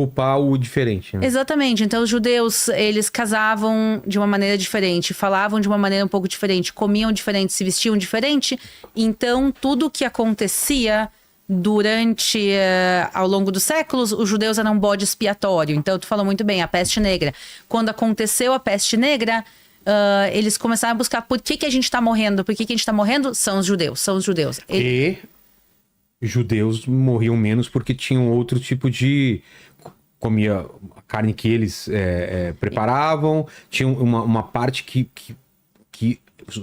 culpar o diferente, né? Exatamente. Então, os judeus, eles casavam de uma maneira diferente, falavam de uma maneira um pouco diferente, comiam diferente, se vestiam diferente. Então, tudo que acontecia durante, ao longo dos séculos, os judeus eram um bode expiatório. Então, tu falou muito bem, a peste negra. Quando aconteceu a peste negra, eles começaram a buscar por que a gente está morrendo. Por que a gente está morrendo? São os judeus, são os judeus. E judeus morriam menos porque tinham outro tipo de... Comia a carne que eles preparavam. Tinha uma parte que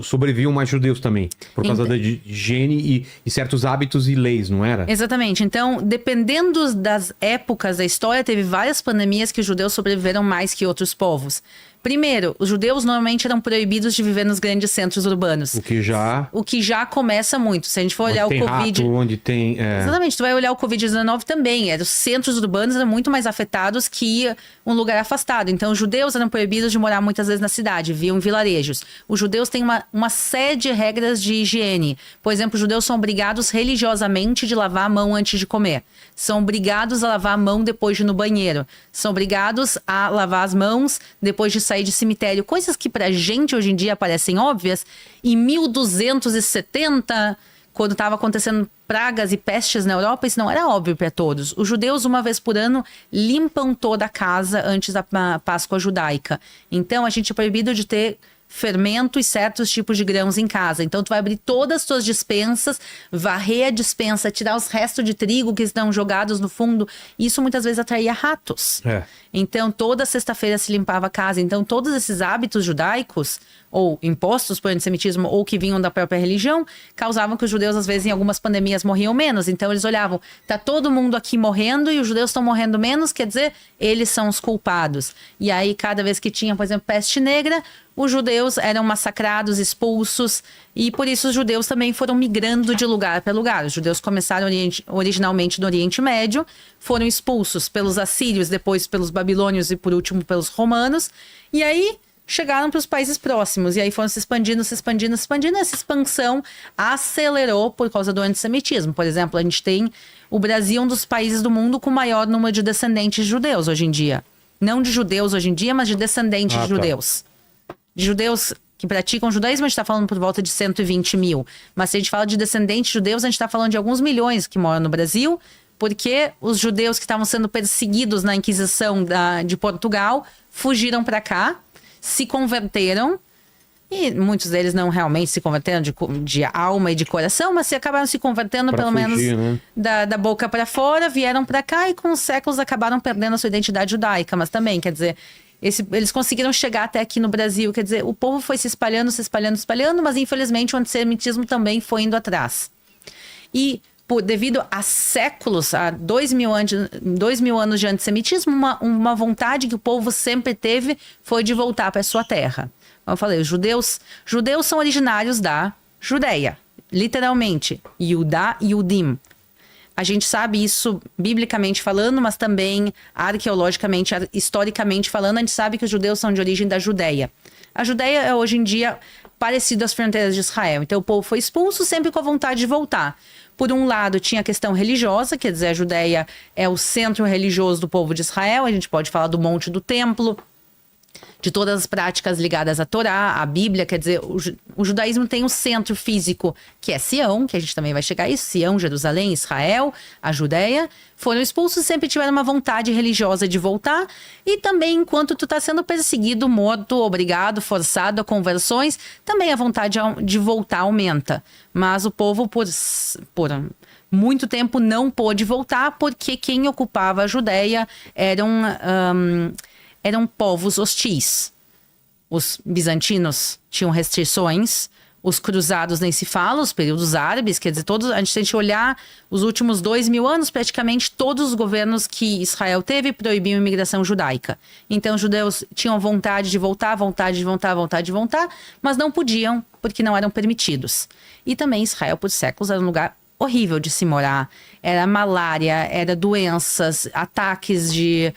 sobreviviam mais judeus também. Por causa da higiene e certos hábitos e leis, não era? Exatamente. Então, dependendo das épocas da história, teve várias pandemias que os judeus sobreviveram mais que outros povos. Primeiro, os judeus normalmente eram proibidos de viver nos grandes centros urbanos. O que já começa muito. Se a gente for olhar o Covid... onde tem... Exatamente. Tu vai olhar o Covid-19 também. Os centros urbanos eram muito mais afetados que um lugar afastado. Então, os judeus eram proibidos de morar muitas vezes na cidade. Viviam em vilarejos. Os judeus têm uma série de regras de higiene. Por exemplo, os judeus são obrigados religiosamente de lavar a mão antes de comer. São obrigados a lavar a mão depois de ir no banheiro. São obrigados a lavar as mãos depois de sair de cemitério. Coisas que pra gente hoje em dia parecem óbvias. Em 1270, quando estava acontecendo pragas e pestes na Europa, isso não era óbvio para todos. Os judeus, uma vez por ano, limpam toda a casa antes da Páscoa judaica. Então, a gente é proibido de ter fermento e certos tipos de grãos em casa. Então, tu vai abrir todas as tuas dispensas, varrer a dispensa, tirar os restos de trigo que estão jogados no fundo. Isso muitas vezes atraía ratos. Então, toda sexta-feira se limpava a casa. Então, todos esses hábitos judaicos, ou impostos por antissemitismo, ou que vinham da própria religião, causavam que os judeus, às vezes, em algumas pandemias, morriam menos. Então, eles olhavam, tá todo mundo aqui morrendo e os judeus estão morrendo menos, quer dizer, eles são os culpados. E aí, cada vez que tinha, por exemplo, peste negra, os judeus eram massacrados, expulsos, e por isso os judeus também foram migrando de lugar para lugar. Os judeus começaram originalmente no Oriente Médio, foram expulsos pelos assírios, depois pelos babilônios e por último pelos romanos, e aí chegaram para os países próximos, e aí foram se expandindo, se expandindo, se expandindo. Essa expansão acelerou por causa do antissemitismo. Por exemplo, a gente tem o Brasil, um dos países do mundo com o maior número de descendentes de judeus hoje em dia. Não de judeus hoje em dia, mas de descendentes de judeus. De judeus que praticam judaísmo, a gente está falando por volta de 120 mil. Mas se a gente fala de descendentes judeus, a gente está falando de alguns milhões que moram no Brasil, porque os judeus que estavam sendo perseguidos na Inquisição de Portugal fugiram para cá, se converteram, e muitos deles não realmente se converteram de alma e de coração, mas se acabaram se convertendo pra pelo fugir, menos da boca para fora, vieram para cá e com os séculos acabaram perdendo a sua identidade judaica. Mas também, quer dizer... eles conseguiram chegar até aqui no Brasil, quer dizer, o povo foi se espalhando, mas infelizmente o antissemitismo também foi indo atrás. E devido a séculos, a 2000 anos de antissemitismo, uma vontade que o povo sempre teve foi de voltar para a sua terra. Como eu falei, os judeus são originários da Judeia, literalmente, Yudá e Yudim. A gente sabe isso biblicamente falando, mas também arqueologicamente, historicamente falando, a gente sabe que os judeus são de origem da Judeia. A Judeia é hoje em dia parecida às fronteiras de Israel. Então o povo foi expulso sempre com a vontade de voltar. Por um lado, tinha a questão religiosa, quer dizer, a Judeia é o centro religioso do povo de Israel. A gente pode falar do Monte do Templo, de todas as práticas ligadas à Torá, à Bíblia. Quer dizer, o judaísmo tem um centro físico, que é Sião, que a gente também vai chegar a isso, Sião, Jerusalém, Israel, a Judeia. Foram expulsos, sempre tiveram uma vontade religiosa de voltar, e também enquanto tu tá sendo perseguido, morto, obrigado, forçado a conversões, também a vontade de voltar aumenta. Mas o povo, por muito tempo, não pôde voltar, porque quem ocupava a Judeia eram povos hostis. Os bizantinos tinham restrições, os cruzados nem se fala, os períodos árabes, quer dizer, a gente olhar os últimos 2000 anos, praticamente todos os governos que Israel teve proibiam a imigração judaica. Então os judeus tinham vontade de voltar, mas não podiam, porque não eram permitidos. E também Israel, por séculos, era um lugar horrível de se morar. Era malária, era doenças, ataques de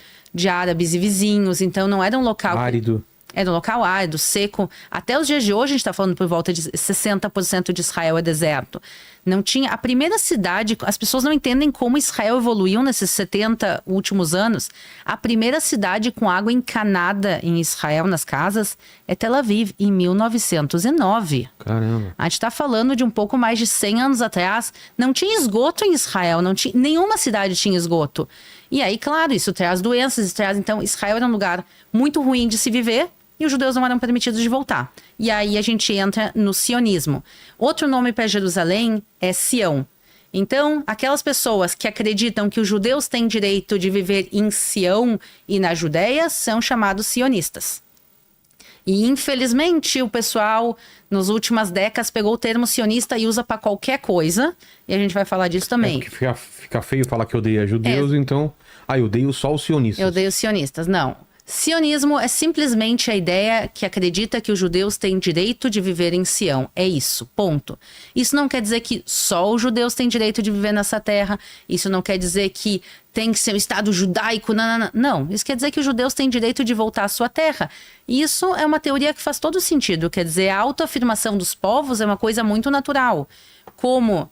árabes e vizinhos, então não era um local... árido. Era um local árido, seco. Até os dias de hoje, a gente está falando por volta de 60% de Israel é deserto. Não tinha. A primeira cidade, as pessoas não entendem como Israel evoluiu nesses 70 últimos anos. A primeira cidade com água encanada em Israel, nas casas, é Tel Aviv, em 1909. Caramba. A gente está falando de um pouco mais de 100 anos atrás. Não tinha esgoto em Israel, não tinha, nenhuma cidade tinha esgoto. E aí, claro, isso traz doenças, isso traz... Então, Israel era um lugar muito ruim de se viver e os judeus não eram permitidos de voltar. E aí a gente entra no sionismo. Outro nome para Jerusalém é Sião. Então, aquelas pessoas que acreditam que os judeus têm direito de viver em Sião e na Judéia são chamados sionistas. E, infelizmente, o pessoal, nas últimas décadas, pegou o termo sionista e usa para qualquer coisa. E a gente vai falar disso também. Porque fica feio falar que odeia judeus, então... eu odeio só os sionistas. Eu odeio sionistas. Não. Sionismo é simplesmente a ideia que acredita que os judeus têm direito de viver em Sião. É isso, ponto. Isso não quer dizer que só os judeus têm direito de viver nessa terra. Isso não quer dizer que tem que ser um Estado judaico. Não, isso quer dizer que os judeus têm direito de voltar à sua terra. Isso é uma teoria que faz todo sentido. Quer dizer, a autoafirmação dos povos é uma coisa muito natural. Como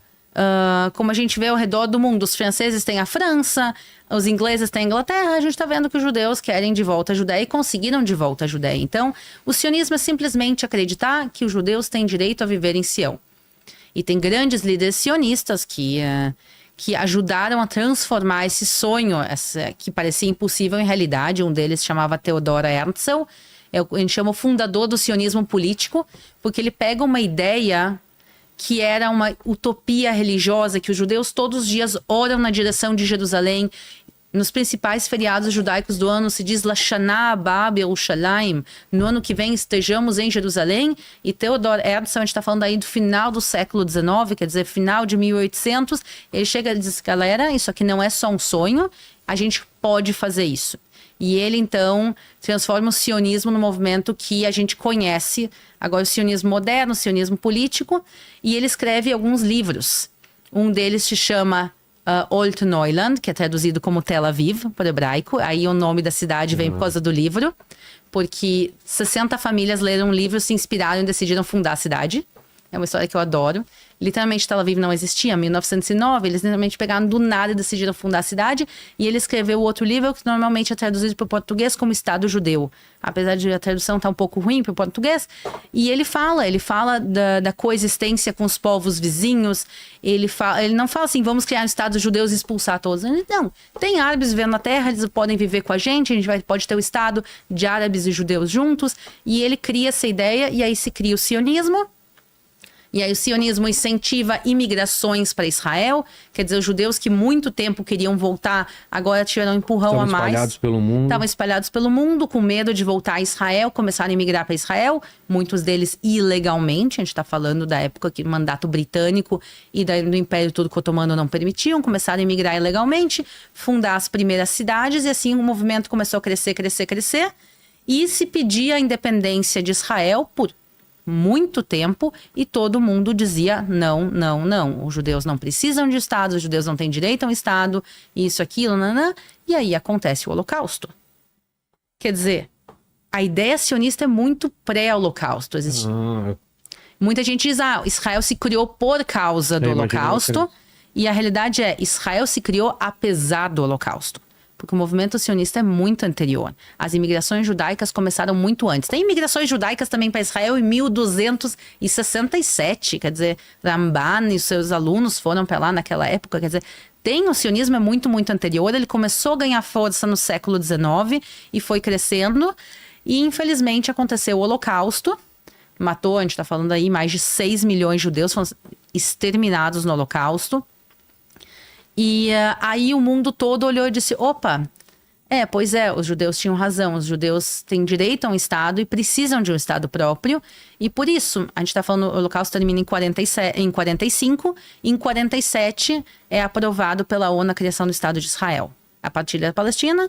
a gente vê ao redor do mundo, os franceses têm a França, os ingleses têm a Inglaterra, a gente está vendo que os judeus querem de volta a Judéia e conseguiram de volta a Judéia. Então, o sionismo é simplesmente acreditar que os judeus têm direito a viver em Sião. E tem grandes líderes sionistas que ajudaram a transformar esse sonho, que parecia impossível em realidade. Um deles chamava Theodor Herzl, a gente chama o fundador do sionismo político, porque ele pega uma ideia que era uma utopia religiosa, que os judeus todos os dias oram na direção de Jerusalém. Nos principais feriados judaicos do ano se diz Lashana Haba Yerushalayim. No ano que vem estejamos em Jerusalém. E Theodor Herzl, a gente está falando aí do final do século XIX, quer dizer, final de 1800. Ele chega e diz, galera, isso aqui não é só um sonho, a gente pode fazer isso. E ele, então, transforma o sionismo no movimento que a gente conhece, agora o sionismo moderno, o sionismo político, e ele escreve alguns livros. Um deles se chama Old Neuland, que é traduzido como Tel Aviv, por hebraico. Aí o nome da cidade vem por causa do livro, porque 60 famílias leram o livro, se inspiraram e decidiram fundar a cidade. É uma história que eu adoro. Literalmente, Tel Aviv não existia. Em 1909, eles literalmente pegaram do nada e decidiram fundar a cidade. E ele escreveu outro livro que normalmente é traduzido para o português como Estado Judeu. Apesar de a tradução estar um pouco ruim para o português. E ele fala da coexistência com os povos vizinhos. Ele não fala assim, vamos criar um Estado Judeus e expulsar todos. Não, tem árabes vivendo na terra, eles podem viver com a gente pode ter o Estado de árabes e judeus juntos. E ele cria essa ideia e aí se cria o sionismo. E aí o sionismo incentiva imigrações para Israel, quer dizer, os judeus que muito tempo queriam voltar, agora tiveram um empurrão a mais. Estavam espalhados pelo mundo. Estavam espalhados pelo mundo, com medo de voltar a Israel, começaram a imigrar para Israel, muitos deles ilegalmente, a gente está falando da época que o mandato britânico e do Império Turco Otomano não permitiam, começaram a imigrar ilegalmente, fundar as primeiras cidades, e assim o movimento começou a crescer, e se pedia a independência de Israel por muito tempo, e todo mundo dizia não, os judeus não precisam de Estado, os judeus não têm direito a um Estado, isso, aquilo, e aí acontece o Holocausto. Quer dizer, a ideia sionista é muito pré-Holocausto. Muita gente diz, Israel se criou por causa do Holocausto, e a realidade é, Israel se criou apesar do Holocausto. Porque o movimento sionista é muito anterior. As imigrações judaicas começaram muito antes. Tem imigrações judaicas também para Israel em 1267. Quer dizer, Ramban e os seus alunos foram para lá naquela época. Quer dizer, o sionismo é muito, muito anterior. Ele começou a ganhar força no século XIX e foi crescendo. E, infelizmente, aconteceu o Holocausto. Matou, a gente está falando aí, mais de 6 milhões de judeus foram exterminados no Holocausto. E aí o mundo todo olhou e disse, opa, pois é, os judeus tinham razão, os judeus têm direito a um Estado e precisam de um Estado próprio. E por isso, a gente está falando, o Holocausto termina em 45, e em 47 é aprovado pela ONU a criação do Estado de Israel, a partilha da Palestina,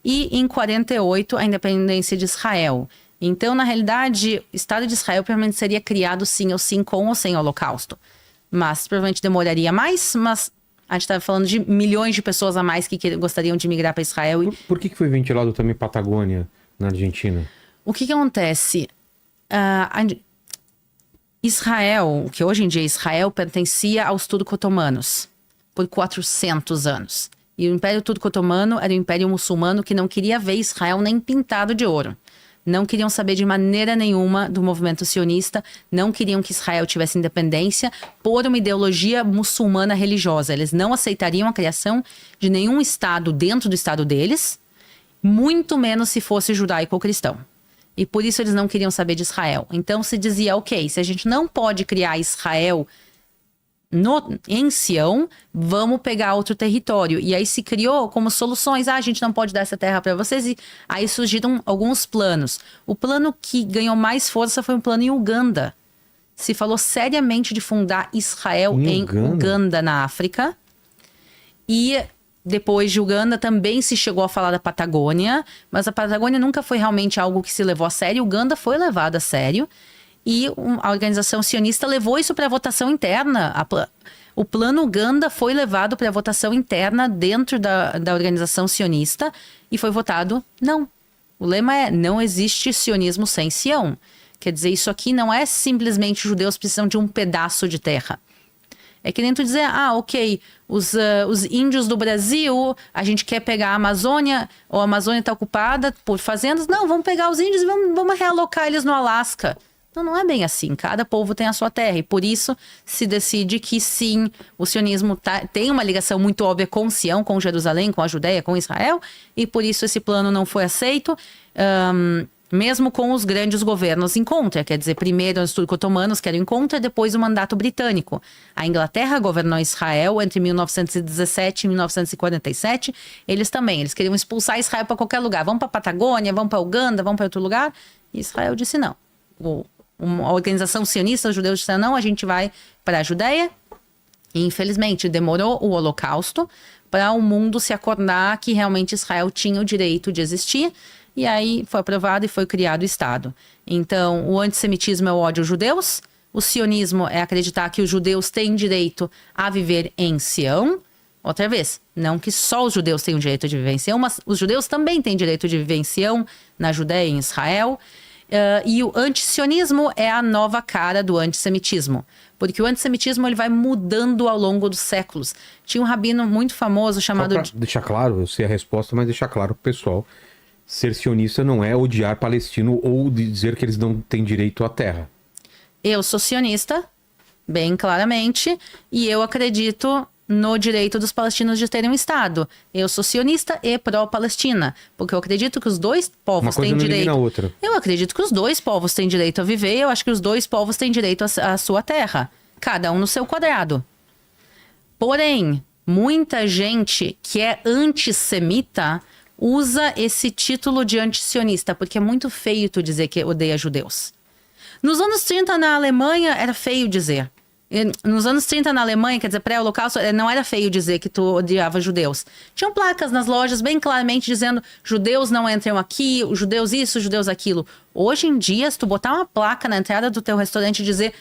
e em 48 a independência de Israel. Então, na realidade, o Estado de Israel provavelmente seria criado sim com ou sem Holocausto. Mas provavelmente demoraria mais, mas... A gente estava falando de milhões de pessoas a mais que gostariam de migrar para Israel. Por que foi ventilado também Patagônia na Argentina? O que acontece? Israel, o que hoje em dia é Israel, pertencia aos turco-otomanos por 400 anos. E o Império Turco-Otomano era um império muçulmano que não queria ver Israel nem pintado de ouro. Não queriam saber de maneira nenhuma do movimento sionista, não queriam que Israel tivesse independência por uma ideologia muçulmana religiosa. Eles não aceitariam a criação de nenhum Estado dentro do Estado deles, muito menos se fosse judaico ou cristão. E por isso eles não queriam saber de Israel. Então se dizia, ok, se a gente não pode criar Israel em Sião, vamos pegar outro território. E aí se criou como soluções. A gente não pode dar essa terra para vocês. E aí surgiram alguns planos. O plano que ganhou mais força foi um plano em Uganda. Se falou seriamente de fundar Israel em Uganda, na África. E depois de Uganda também se chegou a falar da Patagônia, mas a Patagônia nunca foi realmente algo que se levou a sério. Uganda foi levado a sério e a organização sionista levou isso para a votação interna. O plano Uganda foi levado para a votação interna dentro da organização sionista e foi votado não. O lema é: não existe sionismo sem Sião. Quer dizer, isso aqui não é simplesmente judeus precisam de um pedaço de terra. É que nem tu dizer, ok, os índios do Brasil, a gente quer pegar a Amazônia, ou a Amazônia está ocupada por fazendas. Não, vamos pegar os índios e vamos realocar eles no Alasca. Então não é bem assim, cada povo tem a sua terra. E por isso se decide que sim, o sionismo tem uma ligação muito óbvia com Sião, com Jerusalém, com a Judéia, com Israel. E por isso esse plano não foi aceito. Mesmo com os grandes governos em contra, quer dizer, primeiro os turco-otomanos que eram em contra, depois o mandato britânico. A Inglaterra governou Israel entre 1917 e 1947, eles queriam expulsar Israel para qualquer lugar, vamos para a Patagônia, vamos para Uganda, vamos para outro lugar, e Israel disse não. A organização sionista, os judeus disseram não, a gente vai para a Judéia, e infelizmente demorou o Holocausto para o mundo se acordar que realmente Israel tinha o direito de existir. E aí foi aprovado e foi criado o Estado. Então, o antissemitismo é o ódio aos judeus. O sionismo é acreditar que os judeus têm direito a viver em Sião. Outra vez, não que só os judeus têm o direito de viver em Sião, mas os judeus também têm direito de viver em Sião, na Judéia e em Israel. E o antissionismo é a nova cara do antissemitismo. Porque o antissemitismo ele vai mudando ao longo dos séculos. Tinha um rabino muito famoso chamado... Só pra deixar claro, eu sei a resposta, mas deixar claro pro pessoal. Ser sionista não é odiar palestino ou dizer que eles não têm direito à terra. Eu sou sionista, bem claramente, e eu acredito no direito dos palestinos de terem um Estado. Eu sou sionista e pró-Palestina, porque eu acredito que os dois povos têm direito... Uma outra. Eu acredito que os dois povos têm direito a viver, eu acho que os dois povos têm direito à sua terra, cada um no seu quadrado. Porém, muita gente que é antissemita usa esse título de antissionista, porque é muito feio tu dizer que odeia judeus. Nos anos 30 na Alemanha era feio dizer. Nos anos 30 na Alemanha, quer dizer, pré-holocausto, não era feio dizer que tu odiava judeus. Tinham placas nas lojas bem claramente dizendo judeus não entram aqui, judeus isso, judeus aquilo. Hoje em dia, se tu botar uma placa na entrada do teu restaurante e dizer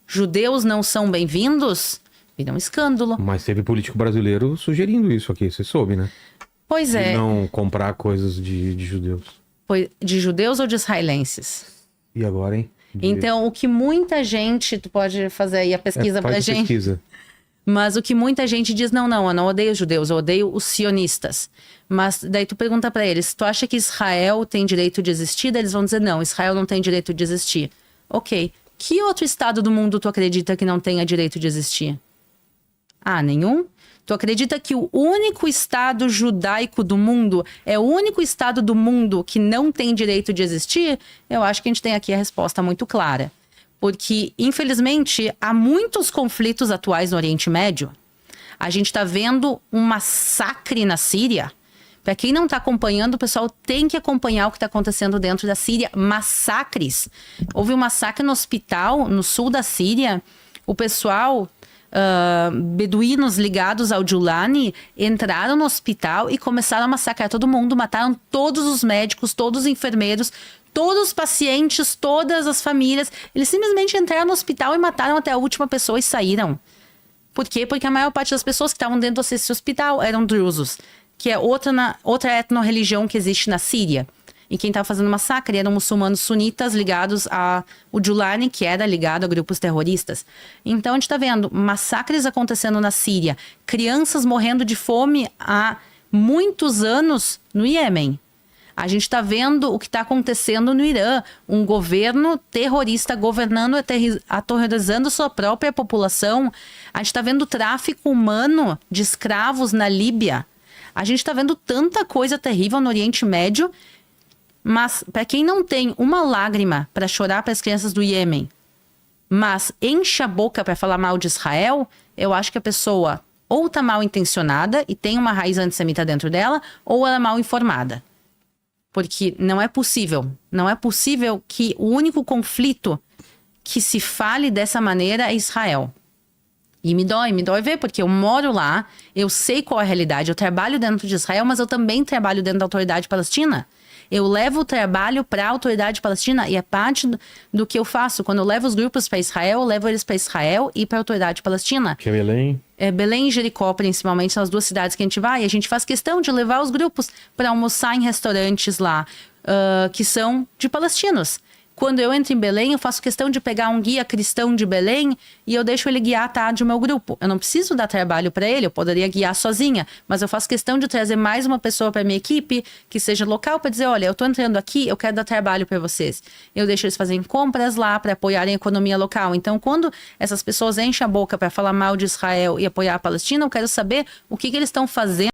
judeus não são bem-vindos, vira um escândalo. Mas teve político brasileiro sugerindo isso aqui, você soube, né? Pois é. De não comprar coisas de judeus. De judeus ou de israelenses? E agora, hein? Então, o que muita gente... Tu pode fazer aí a pesquisa pra gente. Pesquisa. Mas o que muita gente diz, não, eu não odeio os judeus, eu odeio os sionistas. Mas daí tu pergunta pra eles, tu acha que Israel tem direito de existir? Daí eles vão dizer, não, Israel não tem direito de existir. Ok. Que outro estado do mundo tu acredita que não tenha direito de existir? Nenhum? Tu acredita que o único estado judaico do mundo é o único estado do mundo que não tem direito de existir? Eu acho que a gente tem aqui a resposta muito clara. Porque, infelizmente, há muitos conflitos atuais no Oriente Médio. A gente está vendo um massacre na Síria. Para quem não está acompanhando, o pessoal tem que acompanhar o que está acontecendo dentro da Síria. Massacres. Houve um massacre no hospital, no sul da Síria. O pessoal... beduínos ligados ao Julani entraram no hospital e começaram a massacrar todo mundo, mataram todos os médicos, todos os enfermeiros, todos os pacientes, todas as famílias. Eles simplesmente entraram no hospital e mataram até a última pessoa e saíram. Por quê? Porque a maior parte das pessoas que estavam dentro desse hospital eram drusos, que é outra etno-religião que existe na Síria. e quem estava fazendo o massacre eram muçulmanos sunitas ligados ao Julani, que era ligado a grupos terroristas. Então a gente está vendo massacres acontecendo na Síria, crianças morrendo de fome há muitos anos no Iêmen. A gente está vendo o que está acontecendo no Irã, um governo terrorista governando, aterrorizando sua própria população. A gente está vendo tráfico humano de escravos na Líbia. A gente está vendo tanta coisa terrível no Oriente Médio, mas para quem não tem uma lágrima para chorar para as crianças do Iêmen, mas enche a boca para falar mal de Israel, eu acho que a pessoa ou está mal intencionada e tem uma raiz antissemita dentro dela, ou ela é mal informada. Porque não é possível que o único conflito que se fale dessa maneira é Israel. E me dói ver, porque eu moro lá, eu sei qual é a realidade, eu trabalho dentro de Israel, mas eu também trabalho dentro da autoridade palestina. Eu levo o trabalho para a autoridade palestina e é parte do que eu faço. Quando eu levo os grupos para Israel, eu levo eles para Israel e para a autoridade palestina. Que é Belém? Belém e Jericó, principalmente, são as duas cidades que a gente vai. E a gente faz questão de levar os grupos para almoçar em restaurantes lá, que são de palestinos. Quando eu entro em Belém, eu faço questão de pegar um guia cristão de Belém e eu deixo ele guiar a tarde o meu grupo. Eu não preciso dar trabalho para ele, eu poderia guiar sozinha, mas eu faço questão de trazer mais uma pessoa para minha equipe que seja local para dizer, olha, eu tô entrando aqui, eu quero dar trabalho para vocês. Eu deixo eles fazerem compras lá para apoiarem a economia local. Então, quando essas pessoas enchem a boca para falar mal de Israel e apoiar a Palestina, eu quero saber o que eles estão fazendo